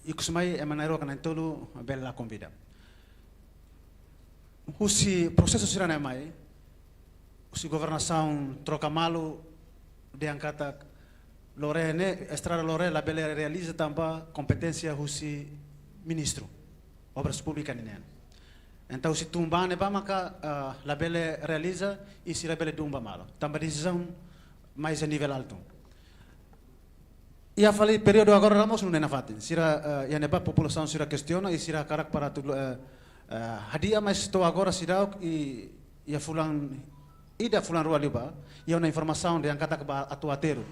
ikusmai emanairo kana tolu bela convida. Husi processo sirana mai, husi governação troca malo de angkata lore ne estrada lore la bela realiza tamba competência husi ministro obras públicas nene. Então se tumba ne ba maka la bela realiza e se la bela tumba malo. Tamba decisão mais a nível alto. E a falei período agora ramos não é fatin. Sira ya neba população sira questiona e sira karak para tu hadia mas estou agora sira e ya fulan ida fulan rua liba e uma informação de angkata ke atuateiro.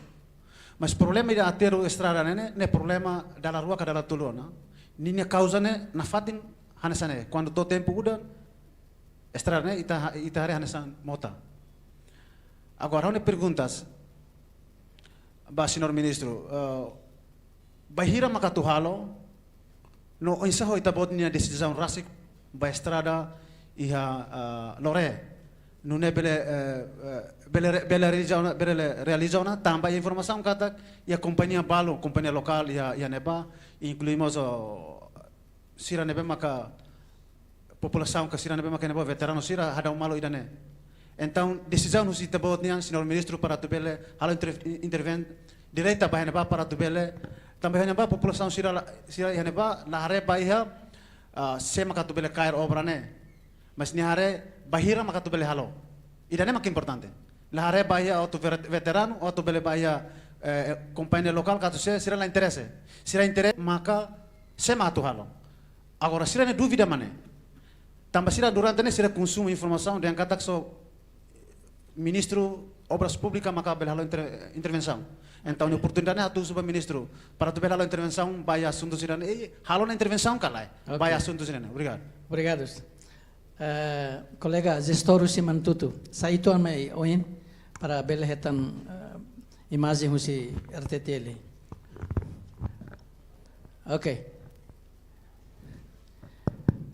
Mas problema ida ateiro estrada ne problema dalla rua kadala tulona. Ninya causa ne na fatin hanesane quando todo tempo uda estrada ne ita hari hanesan mota. Agora one perguntas ba senhor ministro, bahira makatuhalo no insaho itabot niya decisão rasik ba estrada iha lore no ne bele realizauna tamba informação kata e a companhia balo companhia local ia neba incluímos sira nebe maka população que sira nebe maka neba veterano sira hada malo idane. Então, decisão nos itabot niyan, senhor ministro, para tu bele, halo intervent direita para neba para tu bele, também neba população sira neba na hare baiha se maka tu bele cair obra ne, mas ni hare bahira maka tu bele halo, idane mak importante. La hare baiha auto veterano auto bele baiha companhia local katu se sira la interesse maka se maka tu halo. Agora sira ne dúvida mane, também sira durante ne sira consumo informação de angkata so ministro obras públicas maka belalo intervenção. Então a oportunidade é tu subir ministro para tu belalo intervenção vai assunto sirane halo na intervenção kalai vai assunto sirane. Obrigado. Obrigado. Colega gestor Simantutu, saito amei oin para belhetan imagem husi RTTL. Ok.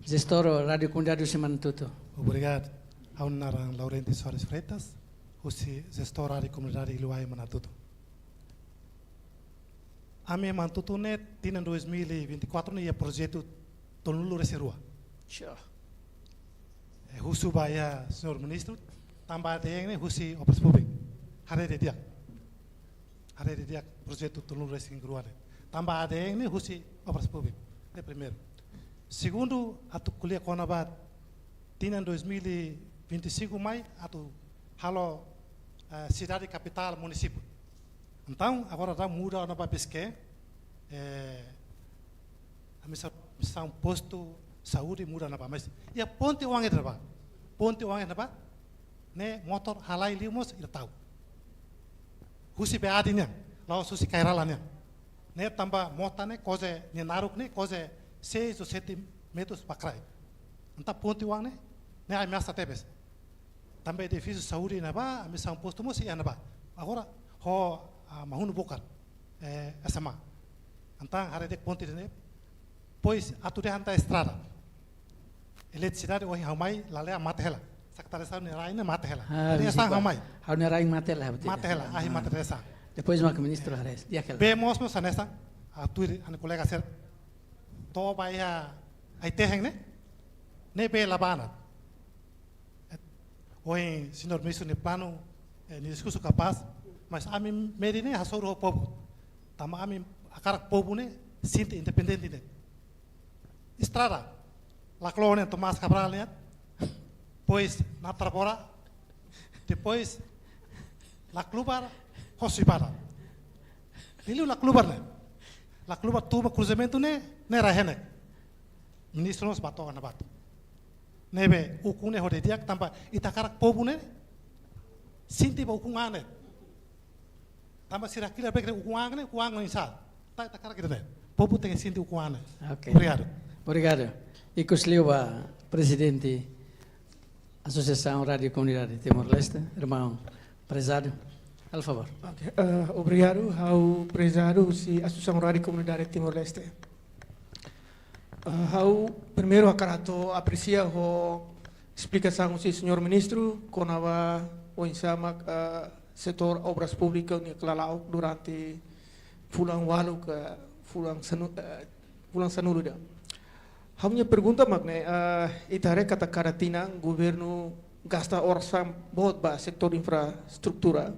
Gestor Radio Comunidade Simantutu. Obrigado. Ao narang Laurenti Soares Freitas, husi gestor Rádio Comunidade Iluai Manatuto. A minha Manatuto ne tinha 2024 ne projeto Tonulu Reserua. Sure. Husu baya senhor ministro, tambah ada ne husi obras públicas. Hari dia projeto Tonulu Reserua. Tambah ada ne husi obras públicas. Ne primeiro. Segundo, atu kuliah Konabat tinha 2025 mai atau halo cidade capital município. Então agora está muda na Babisque, a missão posto saúde muda na Babis. E a ponte uang itu apa? Ponte uang itu apa? Ne motor halai limos itu tahu. Husi beadinya, lalu husi kairalannya. Ne tambah motor ne koze ne naruk ne koze 6 ou 7 metros para crai. Entah ponte uang ne a ameaça tebes. Também edifício de saúde na ba, a missão posto moço e na ba. Agora, ho mahunu bokar, essa má. Então, hari dek ponte ne, pois atude hanta estrada. Eletricidade hoje hamai lale a mata hela. Secretaria ne raine mata hela. Ini sang hamai. Hau ne raine mata hela. Mata hela, ahi mata desa. Depois mak ministro hares. Dia kel. Be mos mos sanesa, atude ane colega ser. To baya ai teheng ne be labana. Hoje, senhor ministro, no plano, no discurso capaz, mas a mim merine a soro o povo, tama a mim a cara povo ne sinta independente ne. Estrada, la colônia Tomás Cabral ne, pois na Trabora, depois la clubar Hosibara. Lilu la clubar ne, la clubar tuba cruzamento ne rahene. Ministro nos bato na bato. Nebe ukune hode diak tambah itakarak pobu ne sinti ba ukungane tambah sira kila bekre ukungane kuang insal ta itakarak itu ne pobu tem sinti ukungane. Okay. Obrigado. Ikus Liuba, presidente Associação Rádio Comunidade Timor-Leste, irmão prezado, al favor. Okay. Obrigado ao prezado si Associação Rádio Comunidade Timor-Leste. Primeiro, eu aprecio a explicação do senhor ministro quando o insama setor obras públicas no Clalau durante fulan walu que fulan Pulang Sanuru da. A minha pergunta, Magne, itare kata Karatina, governo gasta orçam बहुत ba setor infraestrutura,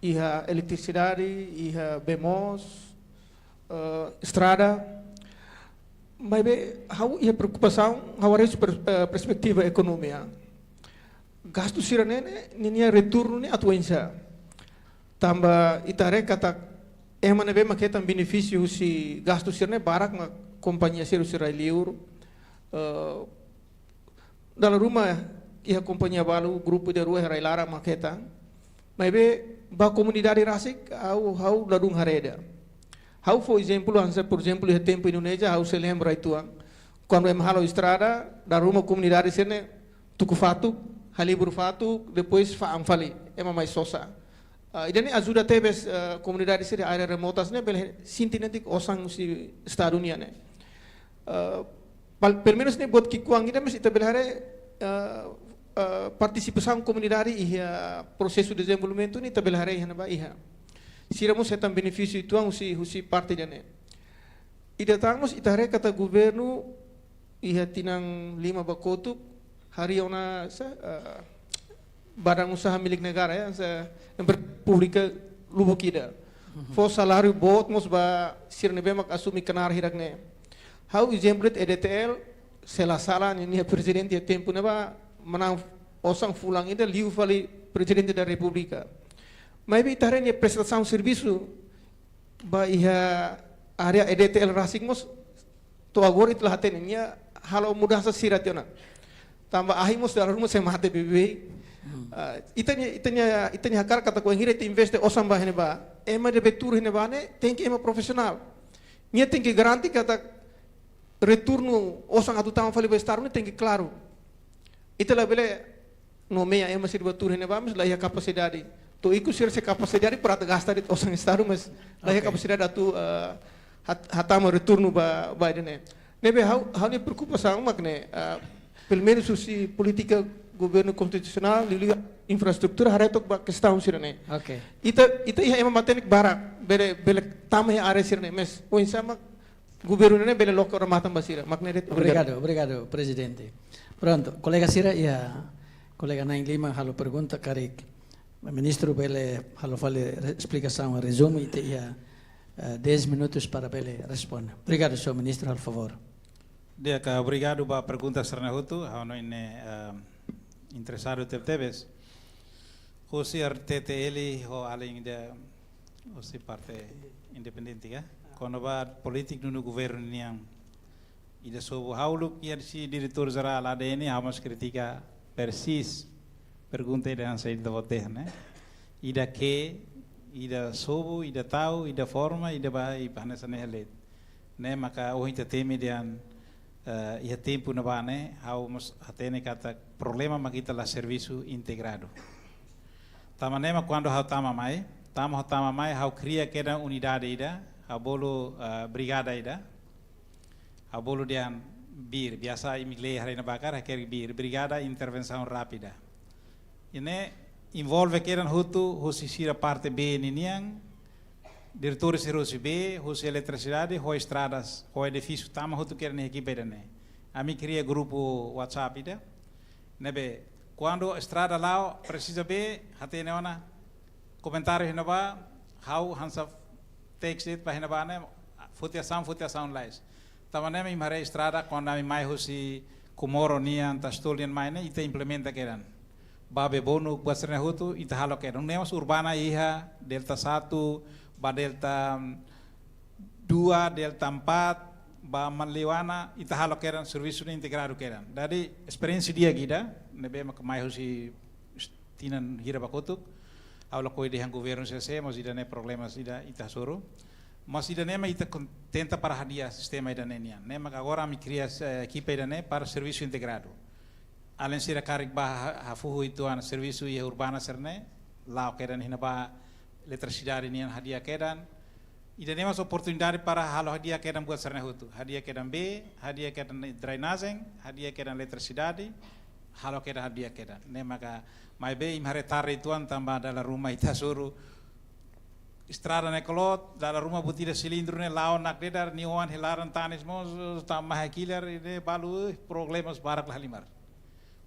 iha eletricidade, iha BEMOS, estrada, mas hau iha preocupação, hau harus perspektiva ekonomia. Gasto sirane ninia retorno ne atuensa. Tamba itare kata emane be maketan benefício si gasto sirane barak ma companhia seru sirai liur. Dalam rumah ia companhia balu grupo de rua herai lara maketa. Mas be ba comunidade rasik hau ladung hareda. Hau for exemplo, por exemplo, o tempo Indonésia, hau se lembra itu quando é mahalo estrada, da rumah comunidade sene tuku fatu, halibur fatu, depois faam fali, é mais sosa. Idane ajuda tebes comunidade sene área remotas ne bele sintinetik osang si estado nia ne. Pelo menos ne buat kikuang ida mas ita belare participação comunidade e processo de desenvolvimento ni tabelare ihana ba iha. Siramos setan benefício itu husi parte dane. Ida tangos itare kata governo iha tinang 5 bakotuk hari ona barang usaha milik negara ya pública lubuk ida. Fo salário bot mos ba sirne bemak asumi kenar hirakne. How exemplet EDTL sela-sala ni presidente ya tempo neba menang osang fulang ida liu fali presidente da República. Mas itare ni prestação serviço ba iha area EDTL rasing mos to agora itlah hatenia halo mudah sa sirat yona. Tambah ahi mos dalam rumah saya mate BB. Itanya hakar kata ko ngire te investe osam ba hene ba. Ema de betur hene ba ne tem que ema profissional. Nia tem que garantir kata retorno osang atu tama fali bestar ne tem que claro. Itulah bele nomeia ema sir betur hene ba mas lah ia capacidade. To iku sir se capacidade para gastar dit osang estado mas lah ia capacidade atu hatama retorno ba dene. Nebe hau ni preocupação magne pelo menos si política governo constitucional liga infraestrutura haretok ba questão sirane. Okay. Ita ia ema matenik barak bele tama ya are sirane mes o insama governo ne bele local ramatan basira. Obrigado, presidente. Pronto, colega Sira ia colega Nain Lima halo pergunta karik ministro bele halo fale explicação resumo ite ia 10 minutos para bele responder. Obrigado, senhor ministro, por favor. Dia ka obrigado ba pergunta serna hutu hano ine interessado tebes. Hosi RTTL ho aling de hosi parte independente ya. Quando va politik no governo niang ida sobo hauluk ia si diretor geral ADN hamas kritika persis pergunta ida ansai da voter né. Ida que ida sobo ida tau ida forma ida ba ipana sanelet. Né maka o inte teme dian ia tempo na bane hau mos atene kata problema makita la serviço integrado. Tamanema quando hau tama mai hau cria keda unidade ida hau bolo brigada ida hau bolo dian bir biasa imigle hari na bakar haker bir brigada intervenção rápida. Ine envolve kedan hutu hosisira parte B niniang diretores de B, hoje eletricidade, hoje estradas, hoje edifício, tama hutu querem equipe dane. A mim cria grupo WhatsApp ida, nebe quando estrada lá precisa B, hate neona comentário hinaba, how hansa text it pa hinaba ne, futiação lais. Tama neme imare estrada quando a mim mais hoje kumoro nian tastolian mai ne ite implementa keran. Babe bono buasrena hutu ita halo keran. Nemas urbana iha delta 1 ba delta 2, delta 4, ba Manliwana, ita halo keran serviço integrado keran. Dari experiência dia gida, nebe mak mai hosi tinan hira bakotuk, aula koi de governo se mas ida ne problemas ida ita soro. Mas ida ne ita tenta para hadia sistema ida nenia. Ne mak agora mi cria equipe ida ne para serviço integrado. Além sira karik ba hafuhu itu an serviço ia urbana serne, lá keran hina ba eletricidade nian hadia kedan ida nemas oportunidade para halo hadia kedan buat serna hutu hadia kedan B hadia kedan drainagem hadia kedan eletricidade halo kedan hadia kedan ne maka mai be imhare tare tuan tambah dalam rumah ita suruh estrada na kolot, dala rumah butira cilindro ne lawan nak dedar niwan helaran tanis mos tambah hakilar ini balu problemas barak lah limar.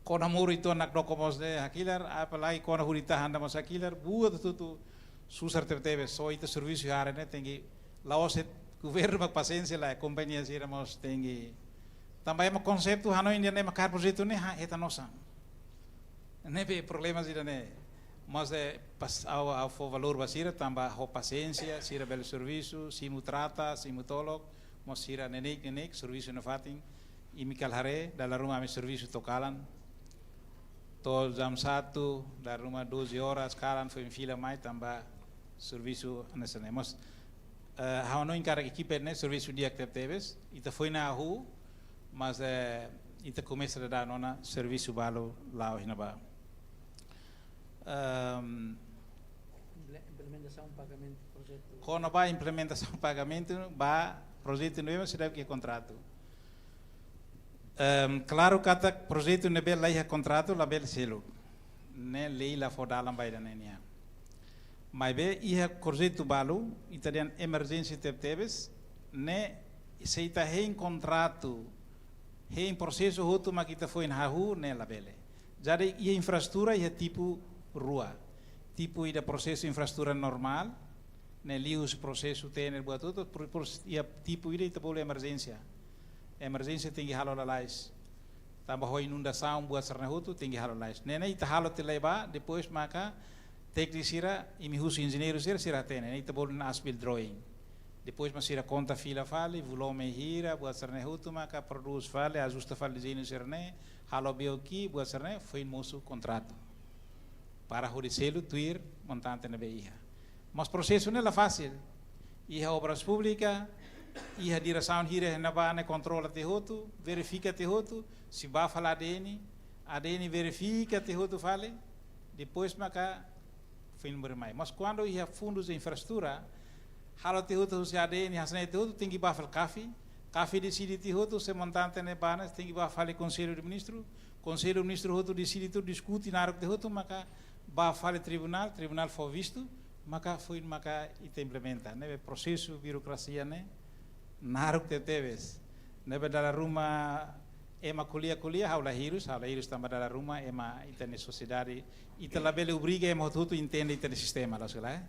Kona muri itu anak dokomos de hakilar, apalagi kona huritahan damos hakilar, buat tu susar tebe so itu serviço hari ne tinggi laoset governo mak paciência lá companhia sira mos tinggi. Tambah ema konsep tu hanoi ini ne makar projeto ne ha eta nosa. Ne be problemas ida ne. Mas pas ao for valor basira tambah ho paciência, sira bel serviço, simu trata, simu tolok, mos sira nenek serviço na fating, imikal hare dalam rumah kami serviço tokalan. To jam 1 dari rumah 12 horas kalan foi fila mai tambah serviço anesane. Mos hau no encara equipe ne serviço dia que teves, ita foi na rua, mas ita começa a dar nona serviço balo lá hinaba. Implementação pagamento projeto. Quando vai implementação pagamento, vai projeto novo se deve que contrato. Claro kata projeto nebe lai contrato la bel selo. Ne lei la fodalam vai dan enia. Mas be ia projeto balu italian emergency tebes ne seita hein contrato hein processo hotu makita foi na hu ne la bele. Jadi ia infraestrutura ia tipo rua. Tipo ida processo infraestrutura normal, ne lius processo tener buat tudo, ia tipo ida boleh emergência. Emergência tem que halau lalais. Tambah ho inundação buat sernahutu tem que halau lalais. Nene ita halau teleba, depois maka teknisira imi husu engenheiro sira tene, ne ita boleh na asbil drawing. Depois masira conta fila fale, volume hira buat sernahutu maka produz fale, ajusta fale zino sirne, halau bioki buat serne foi musu contrato. Para Juricelo, Tuir, montante na BIA. Mas processo não é fácil. Iha obras públicas, iha direção hira na bana controla te hotu, verifica te hotu, se vai falar ADN verifica te hotu fale, depois maca foi número mais. Mas quando iha fundos de infraestrutura, halo te hotu se ADN hasne te hotu tem que bafal café decide te hotu se montante na bana tem que bafal conselho do ministro hotu decide tu discute na hora te hotu maca ba fale tribunal for visto, maka foi maka ita implementa, nebe processo birokrasia ne, naruk te teves, nebe dalam rumah ema kuliah haula hirus tambah dalam rumah ema ita ne sociedade, ita labele obriga ema hotu entende ita ne sistema la segala,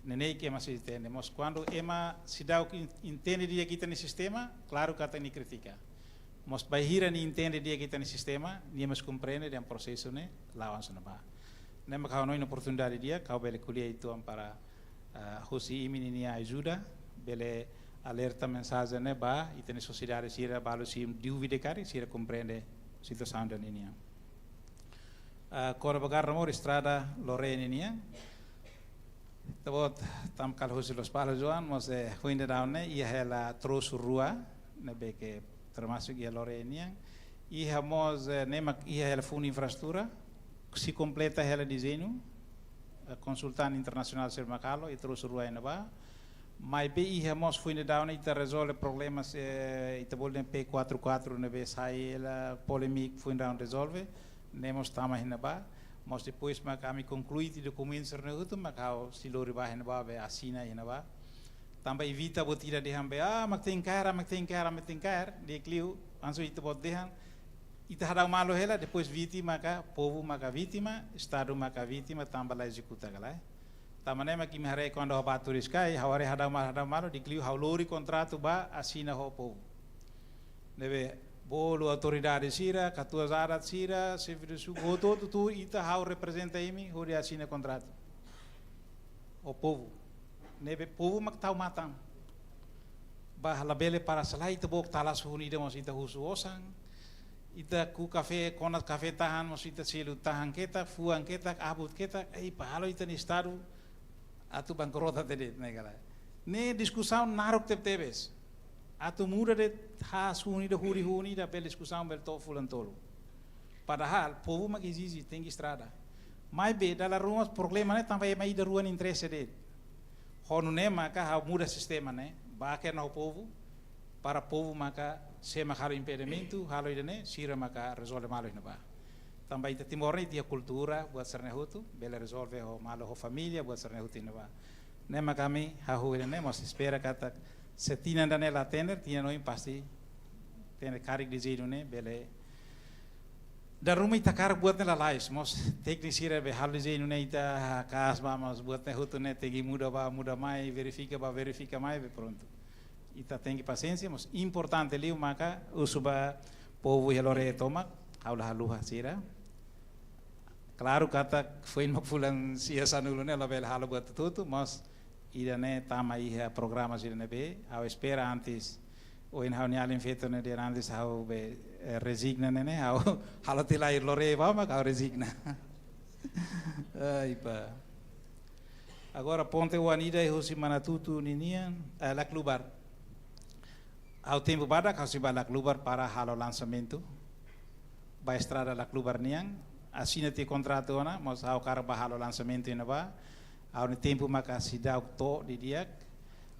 nenei que ema se entende, mas quando ema sidau entende dia kita ne sistema, claro kata ni kritika, mas bahira ni entende dia kita ne sistema, ni mas compreende dan processo ne lawan sunaba. Nema kau noin oportunidade dia, kau bele kuliah itu para hosi imi ni ajuda, bele alerta mensagem ne ba, itene sociedade sira balu sim dúvida cari, sira compreende situação da ninia. Kora bagar ramor estrada Lorena ninia. Tabot tam kal hosi los palos joan, mas huinde daune ia hela terus rua, nebe que termasuk ia Lorena. Ia mos nema ia hela fun infraestrutura. Se completa ela desenho, consultante internacional ser macalo e trouxe rua ainda ba, mas bem ia mos foi ainda down e te resolve problemas e te bolem P44 na vez sai ela polêmica foi ainda resolve, nemos tama ainda ba, mas depois macami conclui de documentos ser neutro macao se lori ba ainda ba be assina ainda ba, também evita botira de hambe mak tem cara de clio anso itu bot dehan ita hadau malo hela depois vítima ka povo maka vítima estado maka vítima tambah la executa galai tamane maki mihare quando ba turis kai haware hadau malo dikliu haulori contrato ba asina ho povo nebe bolo autoridade sira katua zarat sira serviço goto tu ita hau representa imi hori asina contrato o povo nebe povo mak tau matang ba labele para salai te bok talas hunida mos ita husu osang ita ku kafe konat kafe tahan mos ita selu tahan kita fuang kita abut kita pahalo ita ni estado atu bankrota tede negala ne discussão narok tebes atu muda de has huni de huri da bel discussão bel tofulan tolo padahal povo mak exige tem estrada mai be dalam rumah problema ne também mai da ruan interesse de honu ne maka ha muda sistema ne ba ke no povo para povo maka se makalo impedimento halo idene sira maka resolve malo ina ba também ita timor ni dia cultura buat sernehutu bela resolve ho malo ho família buat sernehutu ina ba Nema kami hahu ne mas espera kata setina dane la tener tina noi pasti tener karik di jeito ne bele da rumah ita karak buat ne la lais mos teknisi re be hal di jeito ne ita kas ba mas buat ne hutu ne tegi muda mai verifica mai be pronto ita tengi paciência mos importante liu maka usuba povo helore tomak haula haluha sira. Claro kata foi no fulan sia sanulu ne la bele halu buat tutu mas ida ne tama iha programa sira ne be au espera antes o in hau ni alin feto ne der antes hau be resigna ne hau halatila ir lore va ma hau resigna. Ai pa. Agora ponte o anida e hosi manatutu ninian la clubar. Ao tempo badak hau si bala clubar para halo lançamento. Ba estrada la clubar niang assina te contrato ona mas hau kara ba halo lançamento ina ba. Ao ni tempo maka sidau to di diak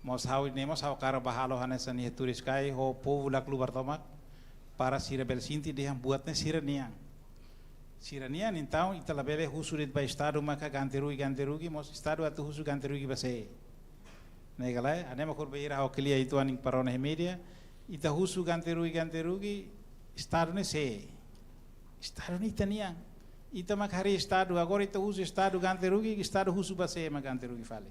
mos hau nemos hau kara bahalo hanesan ni turis kai ho povo la clubar tomak para sira bel sinti dia buatnya sira niang então ita la bele husurit ba estado maka ganterugi mos estado atu husu ganterugi base negalai anema kor beira hau kelia itu aning parona media ita husu ganterugi estado ne se estado ni taniang ita makhari estado agora ita uso estado ganterugi estado husu base ma ganterugi fale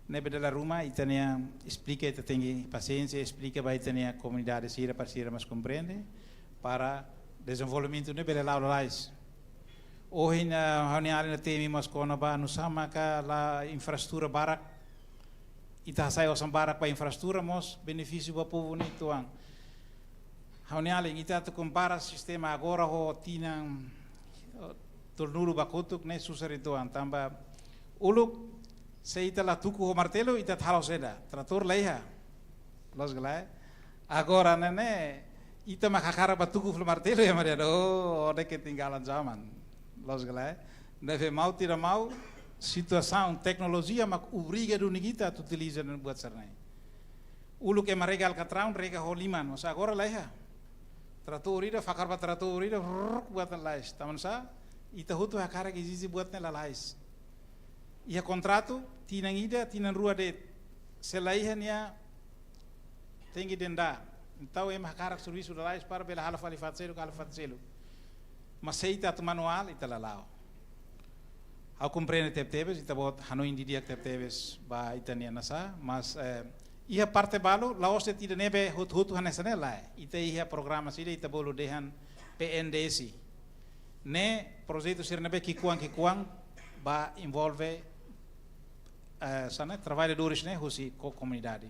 nebe dela rumah itania explica ita tengi paciência explica ba itania comunidade sira para sira mas compreende para desenvolvimento nebe dela lais hoje na reunião na temi mas kona ba nusama ka la infraestrutura barak ita sai osam barak pa infraestrutura mos benefício ba povo ni tuang reunião ita tu compara sistema agora ho tinang turnuru bakutuk ne susarituan tamba uluk se ita la tuku ho martelo ita thalo seda trator leiha los galai agora nene ita makakara batuku flo martelo ya maria oh de ketinggalan zaman los galai deve mau tira mau situação tecnologia mak obriga do nigita tu utiliza no buat sarnai ulu ke maregal katraun rega ho liman mas agora leiha trator ida fakar ba trator ida buat lais taman sa ita hutu hakara ke zizi buat la lais ia contrato tinang ida tinang rua de selaihan ya tengi denda então em hakarak serviço da lais para bela hala falifatselo mas seita tu manual ita lalao au compreende tebes ita bot hano indidia tebes ba itania nasa mas ia parte balo laos tida nebe hutu hanesane lai ita ia programa sida ita bolo dehan PNDS ne projeto sir nebe kikuang ba envolve sana trabalhadores né husi comunidade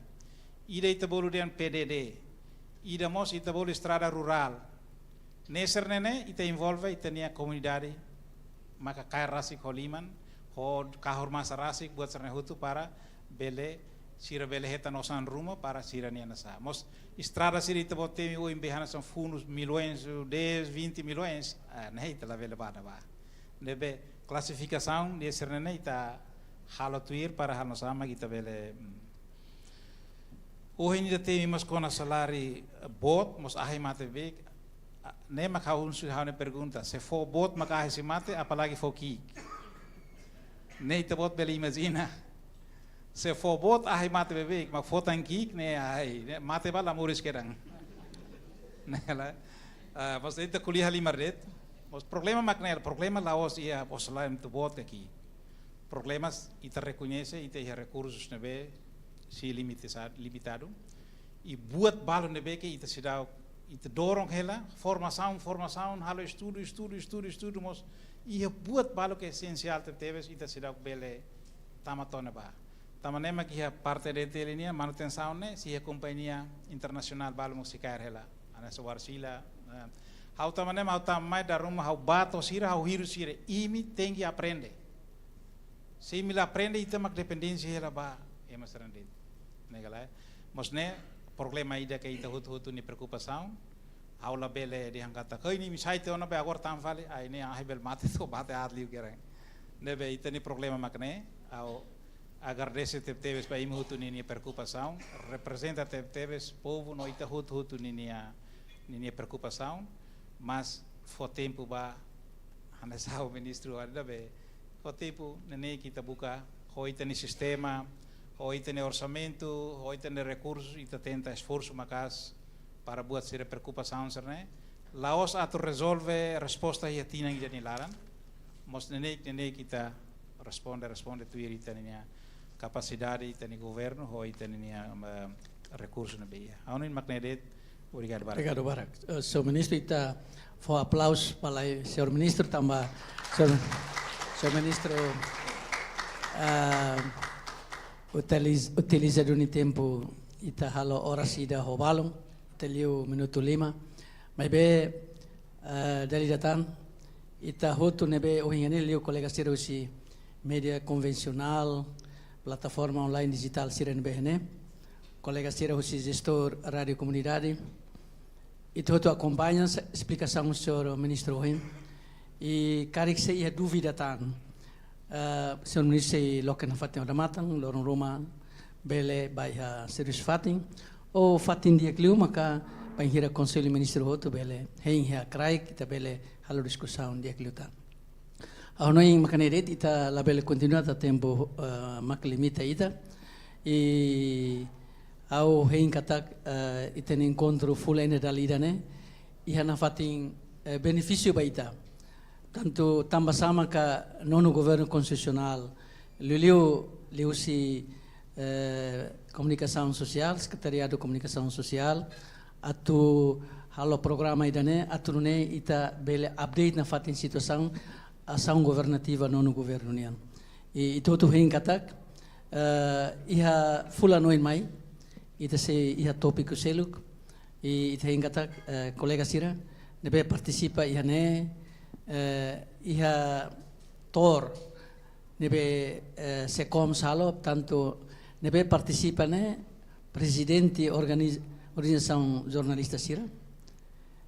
ida ita bolo den PDD ida mos ita bolo estrada rural neser nene ita envolve itania comunidade maka kaya rasik holiman ho kahor masa rasik buat serna hutu para bele sira bele heta nosan rumah para sira nia nasa mos estrada sira ita bote o embehana são fundos milhões 10 20 milhões né ita la bele bada ba nebe classificação neser nene ita halo tuir para halo sama kita bele hoje ainda temos com a salari bot mos ahi mate bek nem a kaun su hane pergunta se for bot mak ahi se mate apalagi for ki nem te bot bele imagina se for bot ahi mate bek mak for tan ki ne ahi mate bala muris kerang nela mos ita kuliah limaret mos problema mak ne problema laos ia mos laim tu bot aqui problemas ita reconhece ita ia recursos nebe si limitado e buat balo nebe que ita sidau ita dorong hela formação halo estudo mos ia buat balo que essencial teves ita sidau bele tamatona ba tamanema que ia parte de telinha manutenção ne si a companhia internacional balo musicar hela ana sawarsila hau tamanema hau tamai da rumah hau bato sira hau hiru sira imi tengi aprende se mila aprende ita mak dependência hela ba mas rendet negalai mas ne problema ida que ita hutu ni preocupação aula bele de hangata kai ni misai te ona be agora tam vale ai ne ai bel mate to bate adli keren nebe ita ni problema mak ne au agradece teves pa im hutu ni preocupação representa teves povo no ita hutu ni preocupação mas fo tempo ba hanesau ministro ada be fo tempo nene kita buka hoy tem sistema, hoy tem orçamento, hoy tem recursos e tenta esforço macas para buat sira preocupação serne. Laos atu resolve resposta ia tina ida nilaran. Mos nene kita responde tu iri tania capacidade tani governo hoy tania recursos na beia. Aunin magnedet. Obrigado, Barak. Obrigado, Barak. Senhor Ministro, está for aplausos para o Senhor Ministro também. Senhor Ministro utiliza de tempo ita halo horas ida hobalong telio minuto 5. Mas be dari datang ita hotu nebe ohingani liu kolega sira usi media konvensional, plataforma online digital sira nebe hene. Colega Sira usi gestor radio comunidade. Itu hotu acompanha explicação do senhor ministro Ohim. E carik se ia dúvida tan. Senhor ministro se loken fatin da matang lorong Roma bele baia serius fatin o fatin dia kliu maka panghira conselho ministro hotu bele hein ha krai kita bele halo discussão dia kliu tan. Aunoi makaneret ita la bele continua ta tempo mak limita ita e ao hein katak iten encontro full ene dalidane e hana fatin benefício baita. Tanto tambah sama ka nono governo concessional liu si comunicação social, secretariado de comunicação social, atu halo programa idane atu ne ita bele update na fatin situação ação governativa nono governo nian. E itu tu hein katak iha fulanoin mai ita se iha topik seluk e ita hein katak colega Sira nebe participa iha ne iha tor nebe secom salo tanto nebe participa ne presidente organização jornalista Sira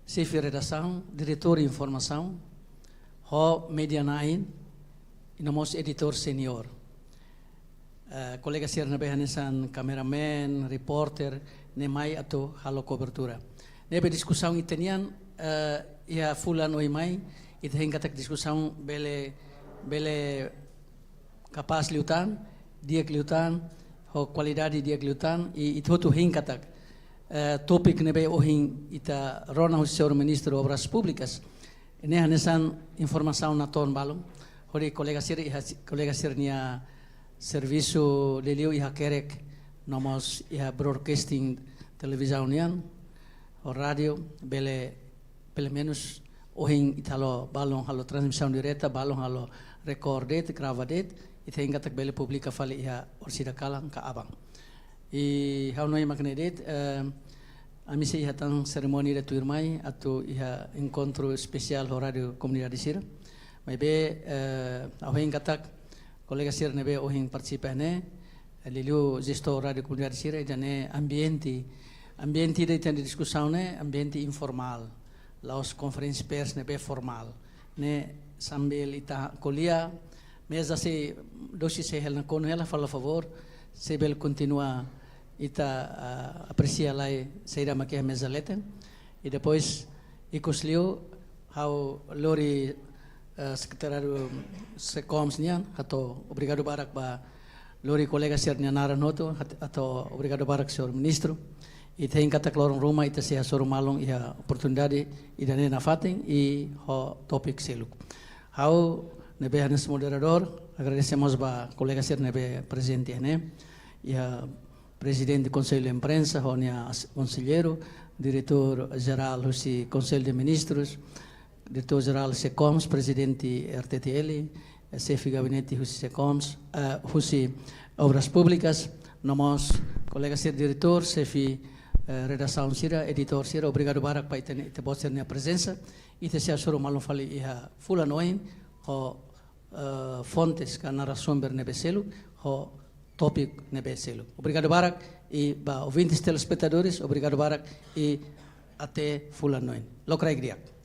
chefe redação diretor de informação ho media 9 e nomos editor senior colega Sira nebe hanesan cameraman reporter ne mai atau halo cobertura nebe discussão itanian ia fulan oi mai ita hingkatak discussão bele capaz liutan dia liutan ho qualidade dia liutan e itu tu hingkatak topik nebe ohin ita rona o senhor ministro obras públicas ne hanesan informação na ton balum hori colega Sir nia serviço lelio iha kerek nomos iha broadcasting televisão nian o radio bele menos ohin italo balong halo transmissão direta balong halo recordet gravadet ite ingatak bele publica fale iha orsida kalang ka abang e haunoi magnedet amisi iha tang seremoni de tuirmai atau iha encontro especial ho radio comunidade Sira mai be ohin katak colega Sira nebe ohin participa ne liliu gestor radio comunidade Sira jane ambiente de tende discussão ne ambiente informal laos conferência pers nebe formal ne sambil ita kolia mesa se dosi se hel na kono ela fala favor se bel continua ita aprecia lá se ira maquia mesa leten e depois icosliu how lori secretário secoms nian ato obrigado Barak ba lori colega Sir Nyanara noto ato obrigado Barak senhor ministro e tem kata lorong Roma ita se asor malong ia oportunidade idane na fatin e ho topik seluk. How nebe hanes moderador agradecemos ba colega Sir nebe presente ne ia presidente do conselho de imprensa ho nia conselheiro diretor geral do conselho de ministros diretor geral Secoms presidente RTTL chefe de gabinete do Secoms husi obras públicas nomos colega Sir diretor chefe redação Sira, editor Sira, obrigado Barak para te botar na presença e te se assoro malum fali iha fulanoin ho fontes ka narração nebeselu ho topic nebeselu. Obrigado Barak e ba ouvintes telespectadores, obrigado Barak e até fulanoin. Lokrai griak.